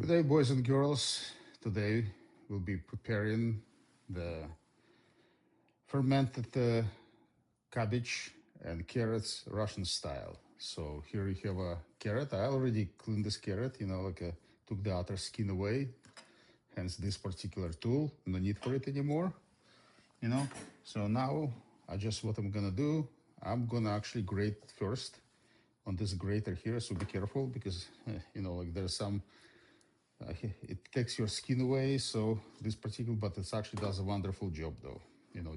Today, boys and girls, today we'll be preparing the fermented cabbage and carrots Russian style. So here you have a carrot. I already cleaned this carrot, took the outer skin away, hence this particular tool. No need for it anymore, So now what I'm gonna do, I'm gonna actually grate first on this grater here. So be careful because, there's some it takes your skin away, so this particular, but it actually does a wonderful job though,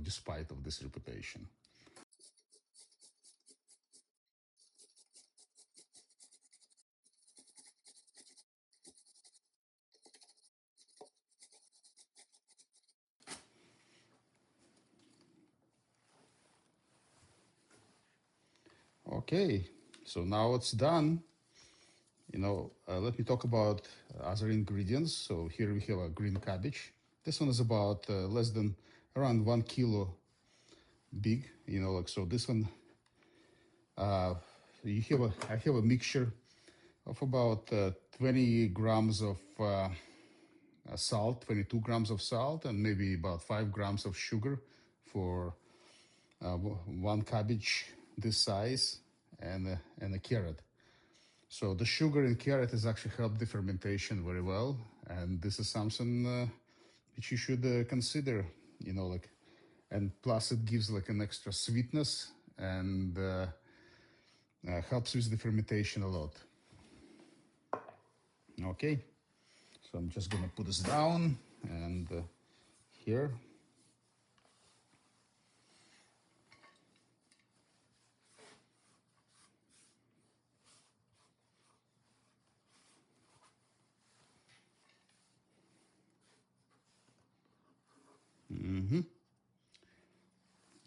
despite of this reputation. Okay, so now it's done. Let me talk about other ingredients. So here we have a green cabbage. This one is about less than around 1 kilo big. So this one, I have a mixture of about 20 grams of salt, 22 grams of salt, and maybe about 5 grams of sugar for one cabbage this size, and a carrot. So the sugar in carrot has actually helped the fermentation very well, and this is something which you should consider. And plus it gives like an extra sweetness and helps with the fermentation a lot. Okay, so I'm just gonna put this down and here.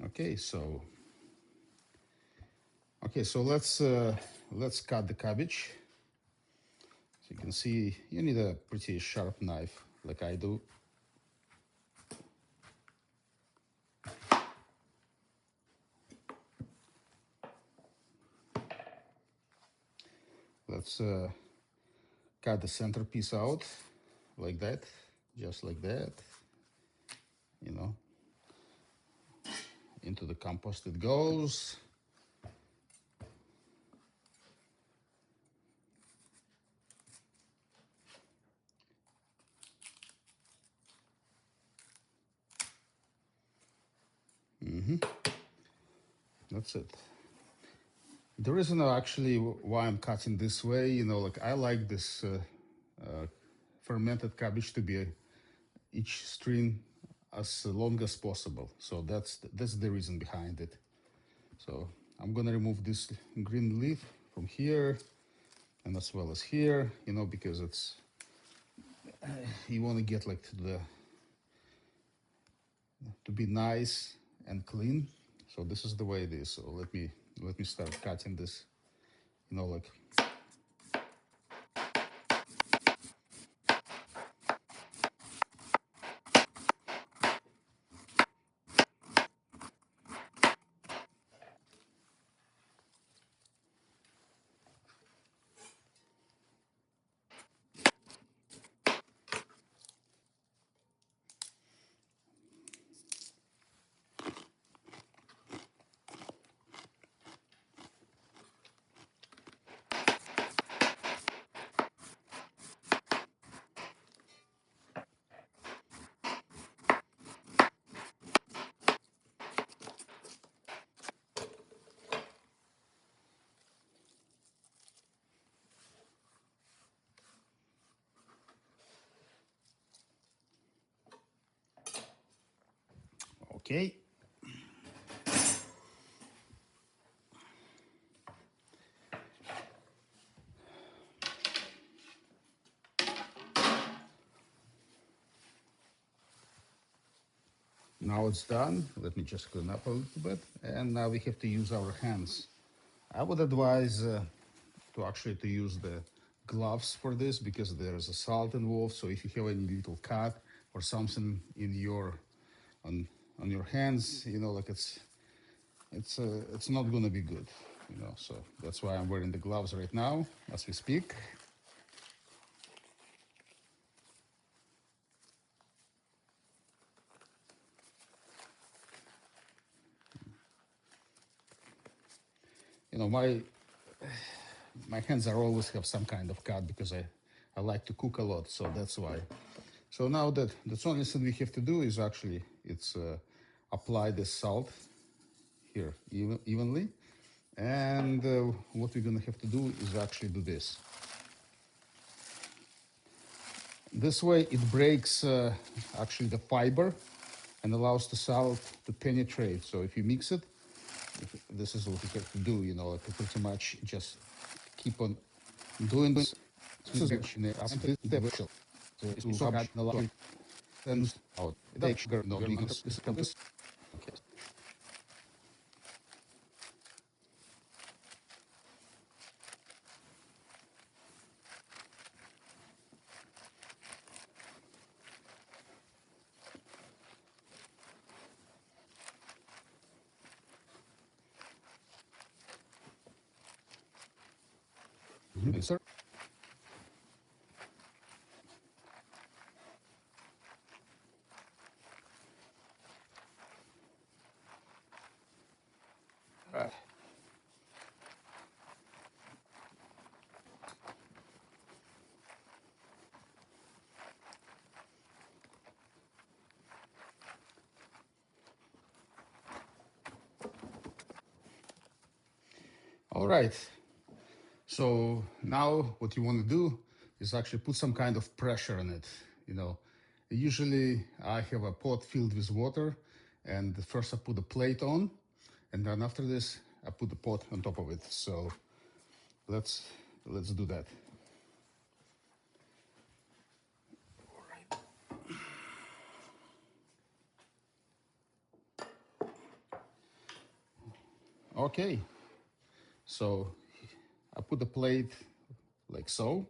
Okay, so let's cut the cabbage. So you can see you need a pretty sharp knife, like I do. Let's cut the center piece out like that, just like that. Into the compost it goes. That's it. The reason actually why I'm cutting this way, I like this fermented cabbage to be each string as long as possible. So that's the reason behind it. So I'm gonna remove this green leaf from here and as well as here, because it's you want to get like to be nice and clean. So this is the way it is. So let me start cutting this, like. Okay. Now it's done. Let me just clean up a little bit. And now we have to use our hands. I would advise to use the gloves for this because there's a salt involved. So if you have any little cut or something in on your hands, it's not gonna be good, So that's why I'm wearing the gloves right now as we speak. my hands are always have some kind of cut because I like to cook a lot, so that's why. So now that's only thing we have to do is actually it's apply the salt here evenly, and what we're gonna have to do is actually do this. This way it breaks actually the fiber and allows the salt to penetrate. So if you mix it, this is what you have to do, like pretty much just keep on doing this. This is actually the virtual. So it's so hard a lot and out. Take sugar, no because this is okay. Yes, sir. All right. So now what you want to do is actually put some kind of pressure on it. Usually I have a pot filled with water, and first I put a plate on, and then after this I put the pot on top of it. So let's do that. Okay. So I put the plate like so,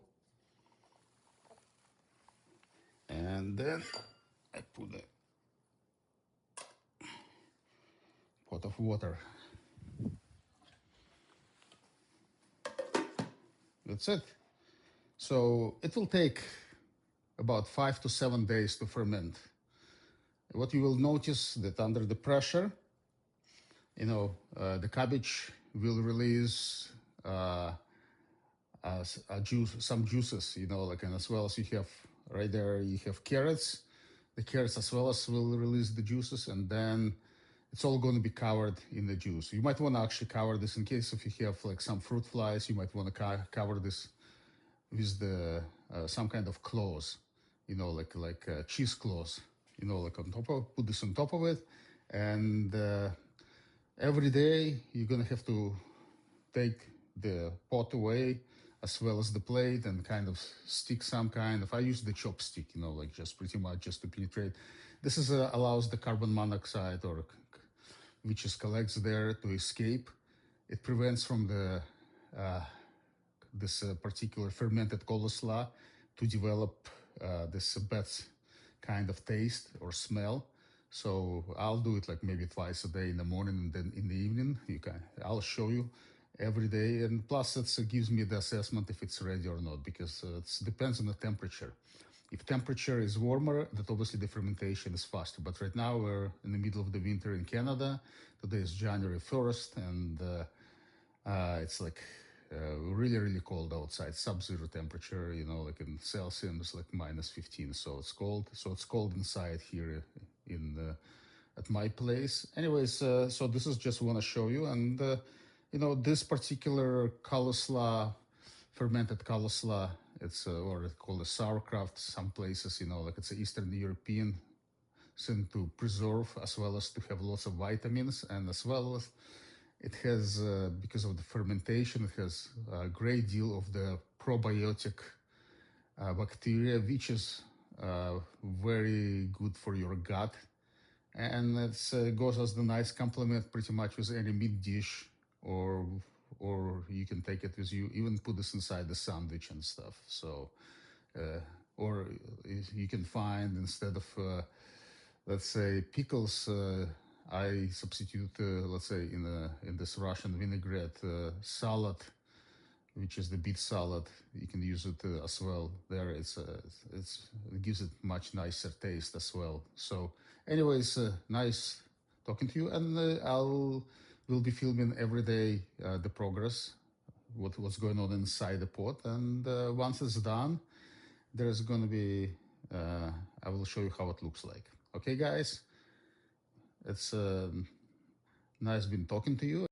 and then I put the pot of water. That's it. So it will take about 5 to 7 days to ferment. What you will notice that under the pressure, the cabbage will release some juices, and as well as you have right there, you have carrots. The carrots as well as will release the juices, and then it's all going to be covered in the juice. You might want to actually cover this in case if you have like some fruit flies. You might want to cover this with the some kind of cloth, like cheesecloth, like on top of, put this on top of it, and every day you're gonna have to take the pot away as well as the plate and kind of stick some kind of, I use the chopstick, like just pretty much just to penetrate. This is allows the carbon monoxide or which is collects there to escape. It prevents from the this particular fermented coleslaw to develop this bad kind of taste or smell. So I'll do it like maybe twice a day in the morning and then in the evening. I'll show you every day, and plus it gives me the assessment if it's ready or not, because it depends on the temperature. If temperature is warmer, that obviously the fermentation is faster. But right now we're in the middle of the winter in Canada. Today is January 1st, and it's like really, really cold outside, sub-zero temperature, like in Celsius, like -15. So it's cold. So it's cold inside here at my place. Anyways, so this is just want to show you. And, this particular coleslaw, fermented coleslaw, it's or it's called a sauerkraut. Some places, like it's an Eastern European thing to preserve as well as to have lots of vitamins, and as well as it has, because of the fermentation, it has a great deal of the probiotic bacteria, which is very good for your gut. And it goes as the nice complement pretty much with any meat dish, or you can take it with you, even put this inside the sandwich and stuff. So, or you can find, instead of, let's say, pickles, I substitute, let's say, in this Russian vinaigrette, salad, which is the beet salad. You can use it as well. There, it gives it much nicer taste as well. So, anyways, nice talking to you, and I'll We'll be filming every day the progress, what's going on inside the pot, and once it's done, there's going to be I will show you how it looks like. Okay, guys, it's nice been talking to you.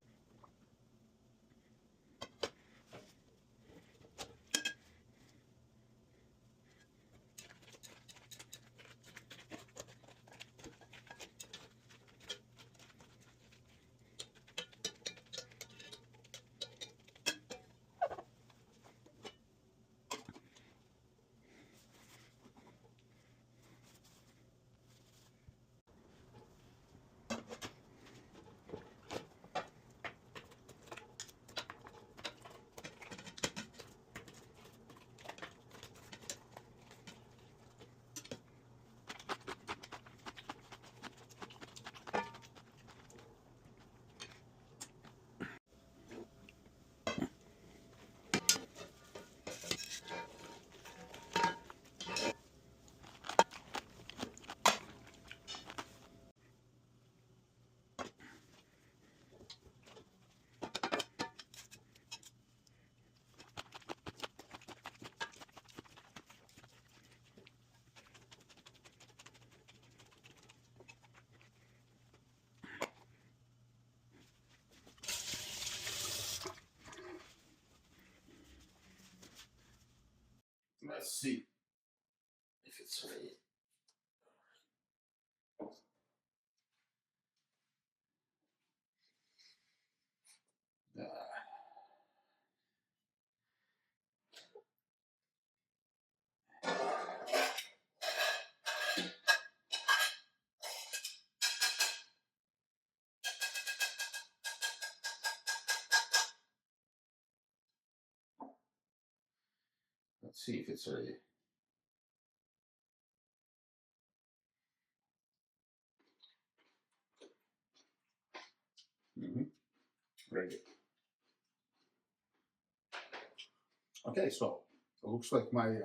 Let's see if it's ready. Let's see if it's ready. Ready. Okay, so it looks like my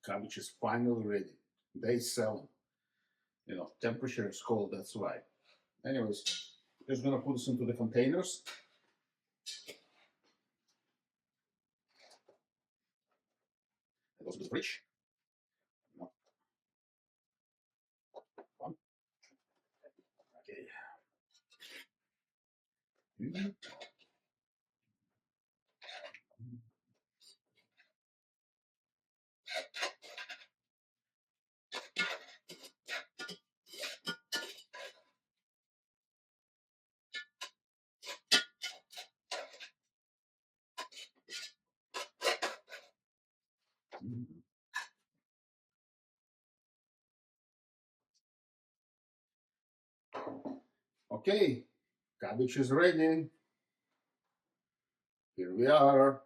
cabbage is finally ready. Day 7. You know, temperature is cold, that's why. Anyways, just gonna put this into the containers. It goes to the fridge. No. One. Okay. Okay, cabbage is ready. Here we are.